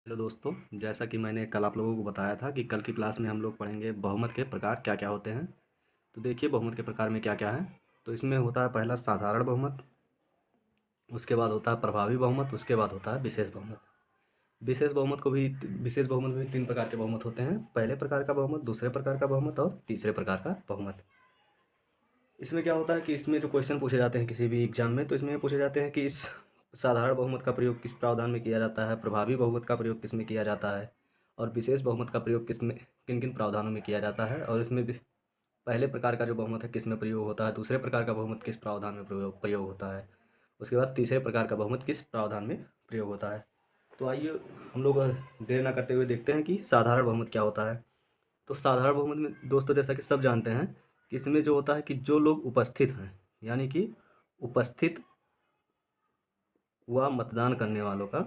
Hello दोस्तों, जैसा कि मैंने कल आप लोगों को बताया था कि कल की क्लास में हम लोग पढ़ेंगे बहुमत के प्रकार क्या क्या होते हैं। तो देखिए बहुमत के प्रकार में क्या क्या है। तो इसमें होता है पहला साधारण बहुमत, उसके बाद होता है प्रभावी बहुमत, उसके बाद होता है विशेष बहुमत। विशेष बहुमत को भी विशेष बहुमत में तीन प्रकार के बहुमत होते हैं। पहले प्रकार का बहुमत, दूसरे प्रकार का बहुमत और तीसरे प्रकार का बहुमत। इसमें क्या होता है कि इसमें जो क्वेश्चन पूछे जाते हैं किसी भी एग्जाम में, तो इसमें पूछे जाते हैं कि इस साधारण बहुमत का प्रयोग किस प्रावधान में किया जाता है, प्रभावी बहुमत का प्रयोग किस में किया जाता है और विशेष बहुमत का प्रयोग किस में किन किन प्रावधानों में किया जाता है, और इसमें भी पहले प्रकार का जो बहुमत है किस में प्रयोग होता है, दूसरे प्रकार का बहुमत किस प्रावधान में प्रयोग प्रयोग होता है, उसके बाद तीसरे प्रकार का बहुमत किस प्रावधान में प्रयोग होता है। तो आइए हम लोग देर ना करते हुए देखते हैं कि साधारण बहुमत क्या होता है। तो साधारण बहुमत में दोस्तों जैसा कि सब जानते हैं कि इसमें जो होता है कि जो लोग उपस्थित हैं, यानी कि उपस्थित व मतदान करने वालों का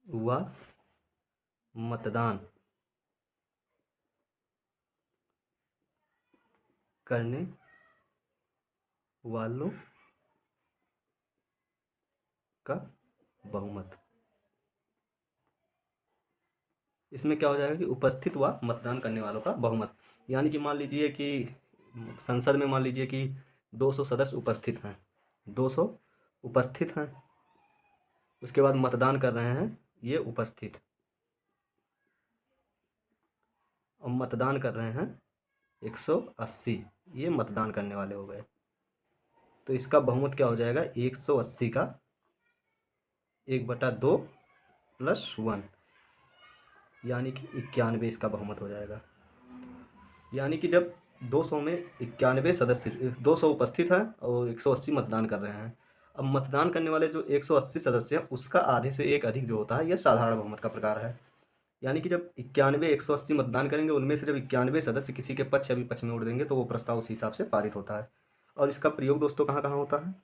व मतदान करने वालों का बहुमत। इसमें क्या हो जाएगा कि उपस्थित व मतदान करने वालों का बहुमत, यानी कि मान लीजिए कि संसद में मान लीजिए कि 200 सदस्य उपस्थित हैं, 200 उपस्थित हैं, उसके बाद मतदान कर रहे हैं ये उपस्थित, और मतदान कर रहे हैं 180, ये मतदान करने वाले हो गए। तो इसका बहुमत क्या हो जाएगा, 180 का 1/2 प्लस 1, यानी कि 91 इसका बहुमत हो जाएगा। यानी कि जब 200 में 91 सदस्य, 200 उपस्थित हैं और 180 मतदान कर रहे हैं। अब मतदान करने वाले जो 180 सदस्य हैं उसका आधे से एक अधिक जो होता है यह साधारण बहुमत का प्रकार है। यानी कि जब 91 180 मतदान करेंगे, उनमें से जब 91 सदस्य किसी के पक्ष या विपक्ष में वोट देंगे तो वो प्रस्ताव उसी हिसाब से पारित होता है। और इसका प्रयोग दोस्तों कहाँ कहाँ होता है,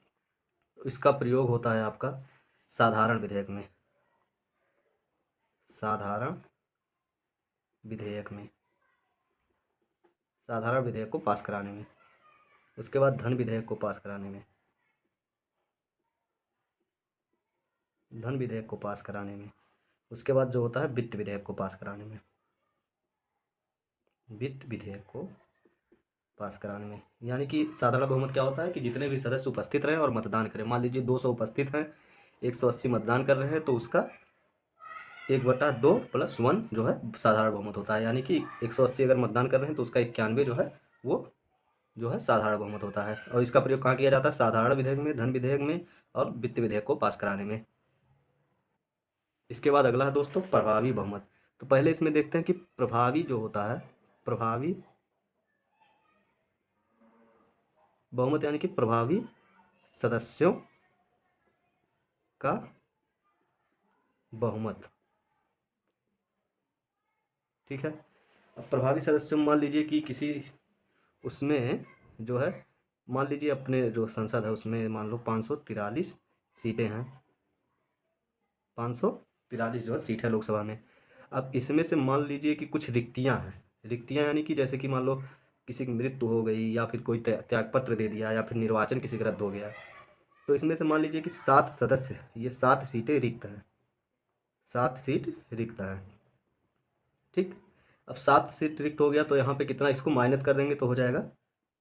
इसका प्रयोग होता है आपका साधारण विधेयक में, साधारण विधेयक में, साधारण विधेयक को पास कराने में, उसके बाद धन विधेयक को पास कराने में, धन विधेयक को पास कराने में, उसके बाद जो होता है वित्त विधेयक को पास कराने में, वित्त विधेयक को पास कराने में। यानी कि साधारण बहुमत क्या होता है कि जितने भी सदस्य उपस्थित रहें और मतदान करें, मान लीजिए 200 उपस्थित हैं, 180 मतदान कर रहे हैं, तो उसका 1/2 प्लस 1 जो है साधारण बहुमत होता है। यानी कि 180 अगर मतदान कर रहे हैं तो उसका 91 जो है वो जो है साधारण बहुमत होता है। और इसका प्रयोग कहाँ किया जाता है, साधारण विधेयक में, धन विधेयक में और वित्त विधेयक को पास कराने में। इसके बाद अगला है दोस्तों प्रभावी बहुमत। तो पहले इसमें देखते हैं कि प्रभावी जो होता है, प्रभावी बहुमत यानी कि प्रभावी सदस्यों का बहुमत। ठीक है। अब प्रभावी सदस्यों में मान लीजिए कि किसी उसमें जो है, मान लीजिए अपने जो संसद है उसमें मान लो 543 सीटें हैं, 543 जो है सीट है लोकसभा में। अब इसमें से मान लीजिए कि कुछ रिक्तियां हैं, रिक्तियां यानी कि जैसे कि मान लो किसी की मृत्यु हो गई या फिर कोई त्यागपत्र दे दिया या फिर निर्वाचन किसी का रद्द हो गया। तो इसमें से मान लीजिए कि 7 सदस्य, ये 7 सीटें रिक्त हैं, 7 सीट रिक्त है। ठीक। अब 7 सीट रिक्त हो गया तो यहाँ पे कितना, इसको माइनस कर देंगे तो हो जाएगा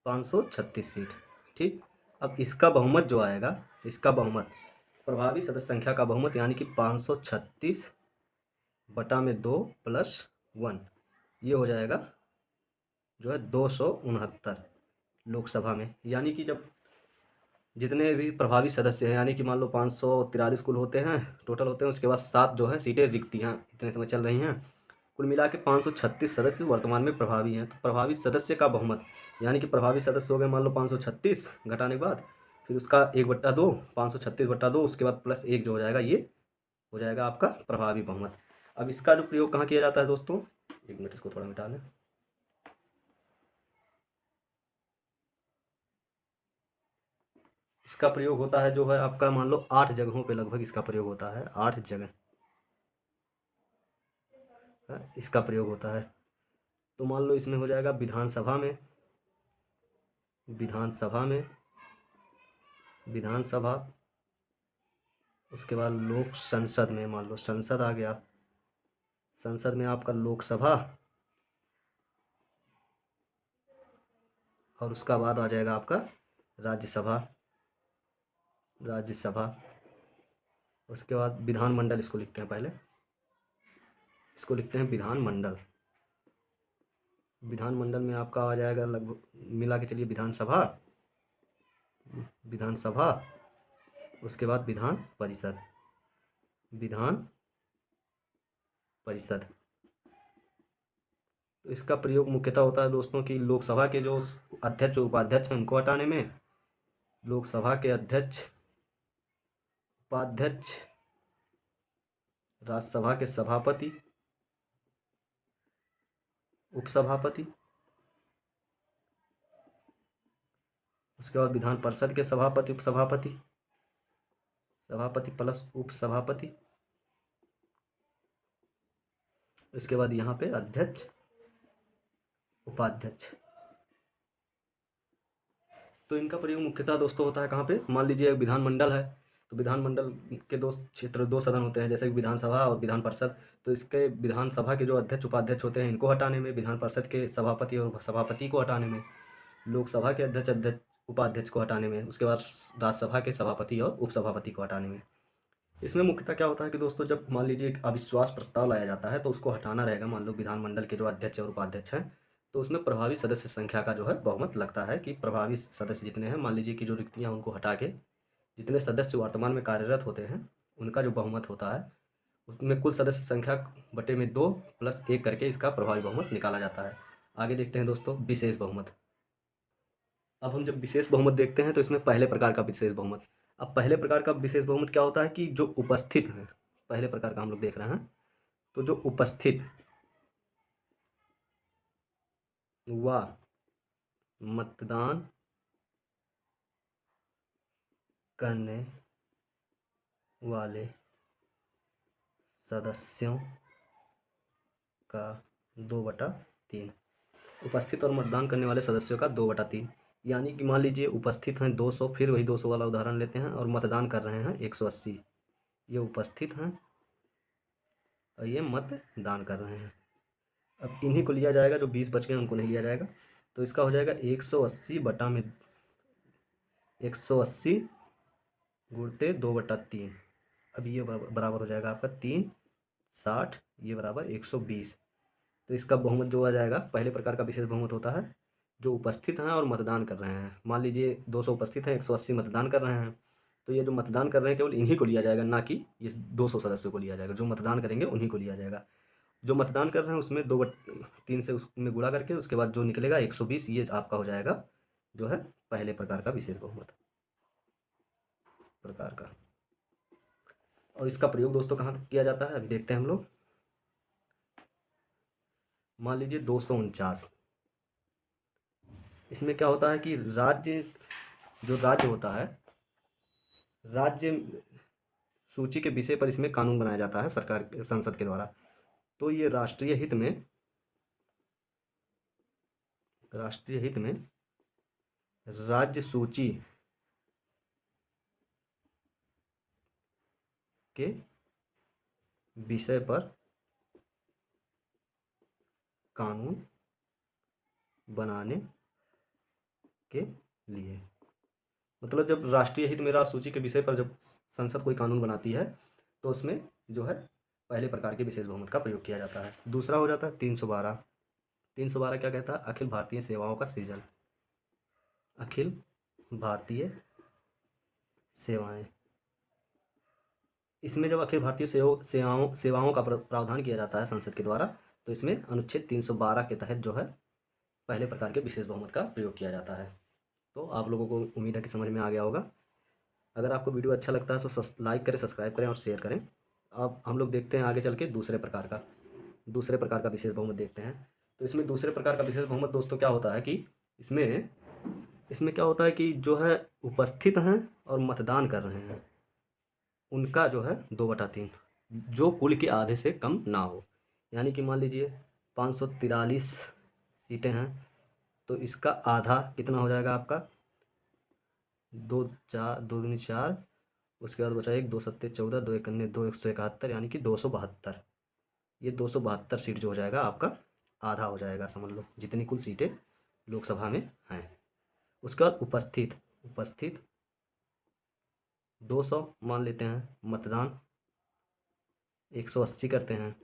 536 सीट। ठीक। अब इसका बहुमत जो आएगा, इसका बहुमत, प्रभावी सदस्य संख्या का बहुमत यानी कि 536 बटा में 2 प्लस 1, ये हो जाएगा जो है 269 लोकसभा में। यानी कि जब जितने भी प्रभावी सदस्य हैं, यानी कि मान लो 543 कुल होते हैं, टोटल होते हैं, उसके बाद 7 जो है सीटें रिक्तियाँ इतने समय चल रही हैं, कुल मिला के 536 सदस्य वर्तमान में प्रभावी हैं। तो प्रभावी सदस्य का बहुमत यानी कि प्रभावी सदस्य हो गए मान लो 536 घटाने के बाद फिर उसका 1/2, 536/2, उसके बाद प्लस 1 जो हो जाएगा, ये हो जाएगा आपका प्रभावी बहुमत। अब इसका जो प्रयोग कहाँ किया जाता है दोस्तों, एक मिनट इसको थोड़ा मिटा लें। इसका प्रयोग होता है जो है आपका मान लो 8 जगहों पे लगभग इसका प्रयोग होता है, 8 जगह इसका प्रयोग होता है। तो मान लो इसमें हो जाएगा विधानसभा में, विधानसभा में, विधानसभा उसके बाद लोक संसद में मान लो संसद आ गया, संसद में आपका लोकसभा, और उसका बाद आ जाएगा आपका राज्यसभा, राज्यसभा। उसके बाद विधानमंडल, इसको लिखते हैं पहले, इसको लिखते हैं विधानमंडल। विधानमंडल में आपका आ जाएगा लगभग मिला के चलिए विधानसभा, विधानसभा, उसके बाद विधान परिषद, विधान परिषद। तो इसका प्रयोग मुख्यतः होता है दोस्तों कि लोकसभा के जो अध्यक्ष उपाध्यक्ष हैं उनको हटाने में, लोकसभा के अध्यक्ष उपाध्यक्ष, राज्यसभा के सभापति उपसभापति, उसके बाद विधान परिषद के सभापति उपसभापति, सभापति प्लस उपसभापति, इसके बाद यहाँ पे अध्यक्ष उपाध्यक्ष। तो इनका प्रयोग मुख्यतः दोस्तों होता है कहाँ पे, मान लीजिए एक विधानमंडल है तो विधानमंडल के दो सदन होते हैं, जैसे कि विधानसभा और विधान परिषद। तो इसके विधानसभा के जो अध्यक्ष उपाध्यक्ष होते हैं इनको हटाने में, विधान परिषद के सभापति और सभापति को हटाने में, लोकसभा के अध्यक्ष उपाध्यक्ष को हटाने में, उसके बाद राज्यसभा के सभापति और उपसभापति को हटाने में। इसमें मुख्यतः क्या होता है कि दोस्तों जब मान लीजिए एक अविश्वास प्रस्ताव लाया जाता है तो उसको हटाना रहेगा। मान लो विधानमंडल के जो अध्यक्ष और उपाध्यक्ष हैं तो उसमें प्रभावी सदस्य संख्या का जो है बहुमत लगता है कि प्रभावी सदस्य जितने हैं, मान लीजिए कि जो रिक्तियाँ उनको हटा के जितने सदस्य वर्तमान में कार्यरत होते हैं उनका जो बहुमत होता है उसमें कुल सदस्य संख्या बटे में 2 + 1 करके इसका प्रभावी बहुमत निकाला जाता है। आगे देखते हैं दोस्तों विशेष बहुमत। अब हम जब विशेष बहुमत देखते हैं तो इसमें पहले प्रकार का विशेष बहुमत। अब पहले प्रकार का विशेष बहुमत क्या होता है कि जो उपस्थित है, पहले प्रकार का हम लोग देख रहे हैं, तो जो उपस्थित व मतदान करने वाले सदस्यों का 2/3, उपस्थित और मतदान करने वाले सदस्यों का 2/3। यानी कि मान लीजिए उपस्थित हैं 200, फिर वही 200 वाला उदाहरण लेते हैं, और मतदान कर रहे हैं 180। ये उपस्थित हैं और ये मतदान कर रहे हैं। अब इन्हीं को लिया जाएगा, जो 20 बच गए उनको नहीं लिया जाएगा। तो इसका हो जाएगा 180 बटा में 180 गुणते 2/3। अब ये बराबर हो जाएगा आपका 360, ये बराबर 120। तो इसका बहुमत जो आ जाएगा, पहले प्रकार का विशेष बहुमत होता है जो उपस्थित हैं और मतदान कर रहे हैं। मान लीजिए 200 उपस्थित हैं, 180 मतदान कर रहे हैं, तो ये जो मतदान कर रहे हैं केवल इन्हीं को लिया जाएगा, ना कि ये 200 सदस्यों को लिया जाएगा। जो मतदान करेंगे उन्हीं को लिया जाएगा। जो मतदान कर रहे हैं उसमें 2/3 से उसमें गुणा करके उसके बाद जो निकलेगा 120, ये आपका हो जाएगा जो है पहले प्रकार का विशेष बहुमत प्रकार का। और इसका प्रयोग दोस्तों कहाँ किया जाता है अभी देखते हैं हम लोग। मान लीजिए 249, इसमें क्या होता है कि राज्य, जो राज्य होता है, राज्य सूची के विषय पर इसमें कानून बनाया जाता है सरकार संसद के द्वारा। तो ये राष्ट्रीय हित में, राष्ट्रीय हित में राज्य सूची के विषय पर कानून बनाने के लिए, मतलब जब राष्ट्रीय हित में राज्य सूची के विषय पर जब संसद कोई कानून बनाती है तो उसमें जो है पहले प्रकार के विशेष बहुमत का प्रयोग किया जाता है। दूसरा हो जाता है 312। 312 क्या कहता है, अखिल भारतीय सेवाओं का सृजन, अखिल भारतीय सेवाएं। इसमें जब अखिल भारतीय सेवाओं का प्रावधान किया जाता है संसद के द्वारा, तो इसमें अनुच्छेद 312 के तहत जो है पहले प्रकार के विशेष बहुमत का प्रयोग किया जाता है। तो आप लोगों को उम्मीद है कि समझ में आ गया होगा। अगर आपको वीडियो अच्छा लगता है तो लाइक करें, सब्सक्राइब करें और शेयर करें। अब हम लोग देखते हैं आगे चल के दूसरे प्रकार का विशेष बहुमत देखते हैं। तो इसमें दूसरे प्रकार का विशेष बहुमत दोस्तों क्या होता है कि इसमें क्या होता है कि जो है उपस्थित हैं और मतदान कर रहे हैं उनका जो है 2/3, जो कुल के आधे से कम ना हो। यानी कि मान लीजिए 543 सीटें हैं तो इसका आधा कितना हो जाएगा आपका, 2 4 2 दूनी 4 उसके बाद बचा एक, 2 सत्ते 14, 2 एकन्ने 2, 171 यानी कि 272। ये 272 सीट जो हो जाएगा आपका आधा हो जाएगा, समझ लो जितनी कुल सीटें लोकसभा में हैं। उसके बाद उपस्थित, उपस्थित 200 मान लेते हैं, मतदान 180 करते हैं,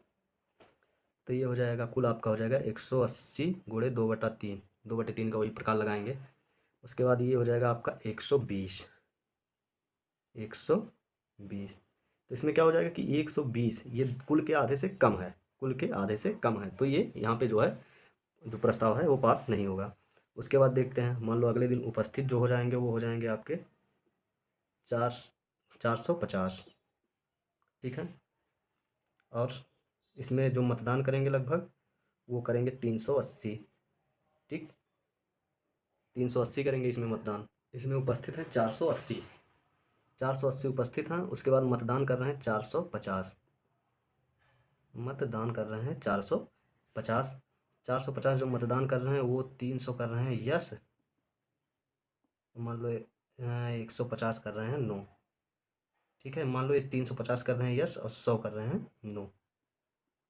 तो ये हो जाएगा कुल आपका हो जाएगा 180 गुणे 2/3, 2/3 का वही प्रकार लगाएंगे। उसके बाद ये हो जाएगा आपका 120, 120। तो इसमें क्या हो जाएगा कि 120 ये कुल के आधे से कम है, कुल के आधे से कम है, तो ये यहाँ पे जो है जो प्रस्ताव है वो पास नहीं होगा। उसके बाद देखते हैं, मान लो अगले दिन उपस्थित जो हो जाएंगे वो हो जाएंगे आपके 450, ठीक है। और इसमें जो मतदान करेंगे लगभग वो करेंगे 380, ठीक, 380 करेंगे इसमें मतदान। इसमें उपस्थित है 480, 480 उपस्थित हैं। उसके बाद मतदान कर रहे हैं 450, मतदान कर रहे हैं 450, 450 जो मतदान कर रहे हैं वो 300 कर रहे हैं यस, मान लो 150 कर रहे हैं नो, ठीक है। मान लो ये 350 कर रहे हैं यस और 100 कर रहे हैं नो,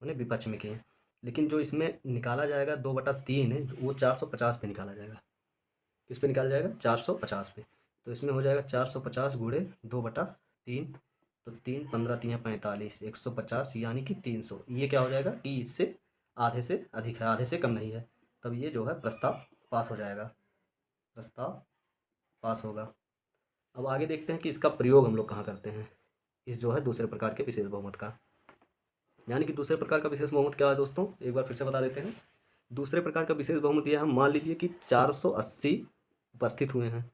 मैंने विपक्ष में किए। लेकिन जो इसमें निकाला जाएगा 2/3 है वो 450 पे निकाला जाएगा। किस पे निकाला जाएगा? 450 पे। तो इसमें हो जाएगा 450 गुणे 2/3, तो 3 15 3 45, 150 यानी कि 300। ये क्या हो जाएगा कि इससे आधे से अधिक है, आधे से कम नहीं है, तब ये जो है प्रस्ताव पास हो जाएगा, प्रस्ताव पास होगा। अब आगे देखते हैं कि इसका प्रयोग हम लोग कहाँ करते हैं, इस जो है दूसरे प्रकार के विशेष बहुमत का। यानी कि दूसरे प्रकार का विशेष बहुमत क्या है दोस्तों, एक बार फिर से बता देते हैं। दूसरे प्रकार का विशेष बहुमत यह है, मान लीजिए कि 480 उपस्थित हुए हैं,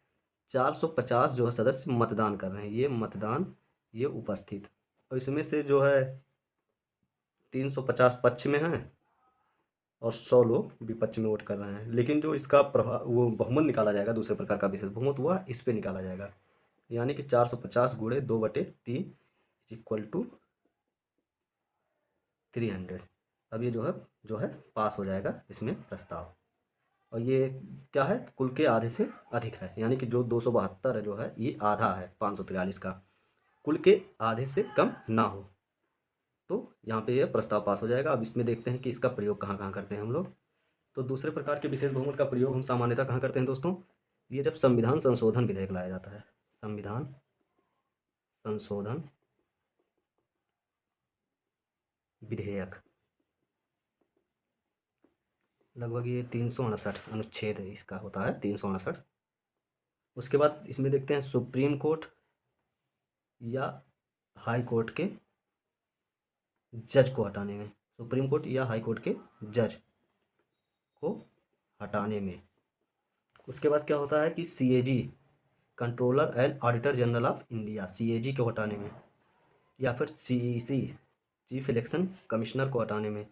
450 जो है सदस्य मतदान कर रहे हैं, ये मतदान, ये उपस्थित, और इसमें से जो है 350 पक्ष में हैं और 100 लोग विपक्ष में वोट कर रहे हैं। लेकिन जो इसका प्रभाव वो बहुमत निकाला जाएगा, दूसरे प्रकार का विशेष बहुमत हुआ इस पे निकाला जाएगा। यानी कि 450 गुणे 2/3 इक्वल टू 300। अब ये जो है पास हो जाएगा इसमें प्रस्ताव। और ये क्या है, कुल के आधे से अधिक है, यानी कि जो 272 है जो है ये आधा है 543 का, कुल के आधे से कम ना हो, तो यहाँ पे ये प्रस्ताव पास हो जाएगा। अब इसमें देखते हैं कि इसका प्रयोग कहाँ कहाँ करते हैं हम लोग। तो दूसरे प्रकार के विशेष बहुमत का प्रयोग हम सामान्यतः कहाँ करते हैं दोस्तों, ये जब संविधान संशोधन विधेयक लाया जाता है, संविधान संशोधन विधेयक, लगभग ये 359 अनुच्छेद इसका होता है, 359। उसके बाद इसमें देखते हैं सुप्रीम कोर्ट या हाई कोर्ट के जज को हटाने में, सुप्रीम कोर्ट या हाई कोर्ट के जज को हटाने में। उसके बाद क्या होता है कि CAG, controller and auditor general of India, CAG को हटाने में, या फिर सीईसी, चीफ इलेक्शन कमिश्नर को हटाने में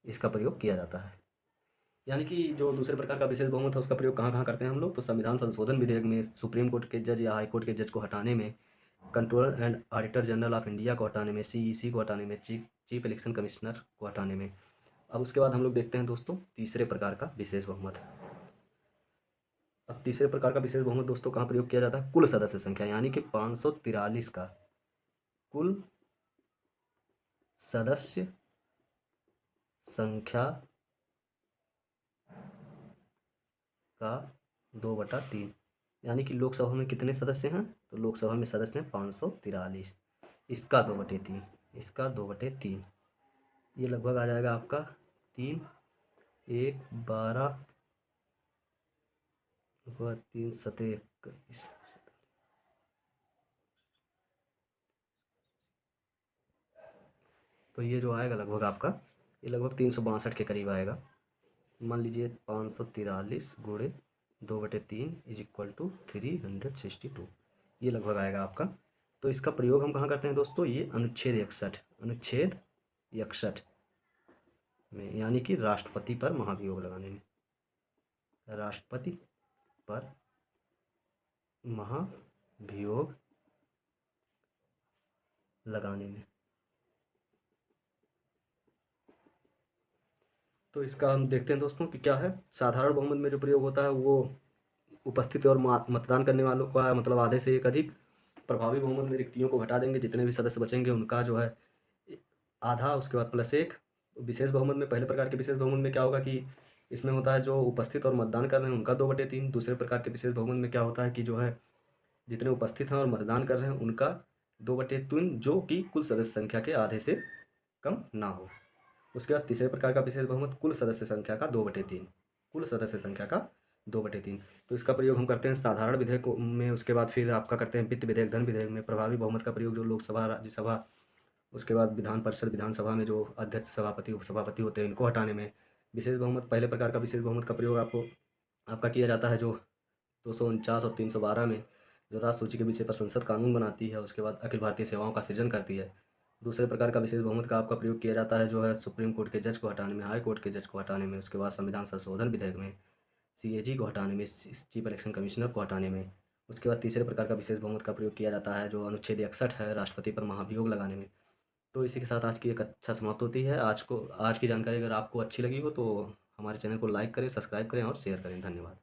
इसका प्रयोग किया जाता है। यानी कि जो दूसरे प्रकार का विशेष बहुमत है उसका प्रयोग कहाँ कहाँ करते हैं हम लोग, तो संविधान संशोधन विधेयक में, सुप्रीम कोर्ट के जज या हाई कोर्ट के जज को हटाने में, controller and auditor general of India को हटाने में, सीईसी को हटाने में, चीफ इलेक्शन कमिश्नर को हटाने में। अब उसके बाद हम लोग देखते हैं दोस्तों तीसरे प्रकार का विशेष बहुमत। अब तीसरे प्रकार का विशेष बहुमत दोस्तों कहाँ प्रयोग किया जाता है, कुल सदस्य संख्या, यानी कि 543 का कुल सदस्य संख्या का 2/3, यानी कि लोकसभा में कितने सदस्य हैं, तो लोकसभा में सदस्य हैं 543, इसका 2/3, इसका 2/3, ये लगभग आ जाएगा आपका 3 1 12 3 7 21, तो ये जो आएगा लगभग आपका, ये लगभग 362 के करीब आएगा। मान लीजिए 543 गुणे 2/3 इज इक्वल टू 362, ये लगभग आएगा आपका। तो इसका प्रयोग हम कहाँ करते हैं दोस्तों, ये अनुच्छेद 61, अनुच्छेद 61 में, यानी कि राष्ट्रपति पर महाभियोग लगाने में, राष्ट्रपति पर महाभियोग लगाने में। तो इसका हम देखते हैं दोस्तों कि क्या है, साधारण बहुमत में जो प्रयोग होता है वो उपस्थित और मतदान करने वालों का मतलब आधे से एक अधिक, प्रभावी बहुमत में रिक्तियों को घटा देंगे, जितने भी सदस्य बचेंगे उनका जो है आधा, उसके बाद +1। विशेष बहुमत में, पहले प्रकार के विशेष बहुमत में क्या होगा कि इसमें होता है जो उपस्थित और मतदान कर रहे हैं उनका 2/3। दूसरे प्रकार के विशेष बहुमत में क्या होता है कि जो है जितने उपस्थित हैं और मतदान कर रहे हैं उनका 2/3, जो कि कुल सदस्य संख्या के आधे से कम ना हो। उसके बाद तीसरे प्रकार का विशेष बहुमत, कुल सदस्य संख्या का 2/3, कुल सदस्य संख्या का 2/3। तो इसका प्रयोग हम करते हैं साधारण विधेयक में, उसके बाद फिर आपका करते हैं वित्त विधेयक, धन विधेयक में। प्रभावी बहुमत का प्रयोग जो लोकसभा, राज्यसभा, उसके बाद विधान परिषद, विधानसभा में जो अध्यक्ष, सभापति, उपसभापति होते हैं इनको हटाने में। विशेष बहुमत, पहले प्रकार का विशेष बहुमत का प्रयोग आपका किया जाता है जो 249 और 312 में, जो राज्य सूची के विषय पर संसद कानून बनाती है, उसके बाद अखिल भारतीय सेवाओं का सृजन करती है। दूसरे प्रकार का विशेष बहुमत का आपका प्रयोग किया जाता है जो है सुप्रीम कोर्ट के जज को हटाने में, हाई कोर्ट के जज को हटाने में, उसके बाद संविधान संशोधन विधेयक में, सीएजी को हटाने में, चीफ इलेक्शन कमिश्नर को हटाने में। उसके बाद तीसरे प्रकार का विशेष बहुमत का प्रयोग किया जाता है जो अनुच्छेद 61 है, राष्ट्रपति पर महाभियोग लगाने में। तो इसी के साथ आज की एक अच्छा समाप्त होती है। आज की जानकारी अगर आपको अच्छी लगी हो तो हमारे चैनल को लाइक करें, सब्सक्राइब करें और शेयर करें। धन्यवाद।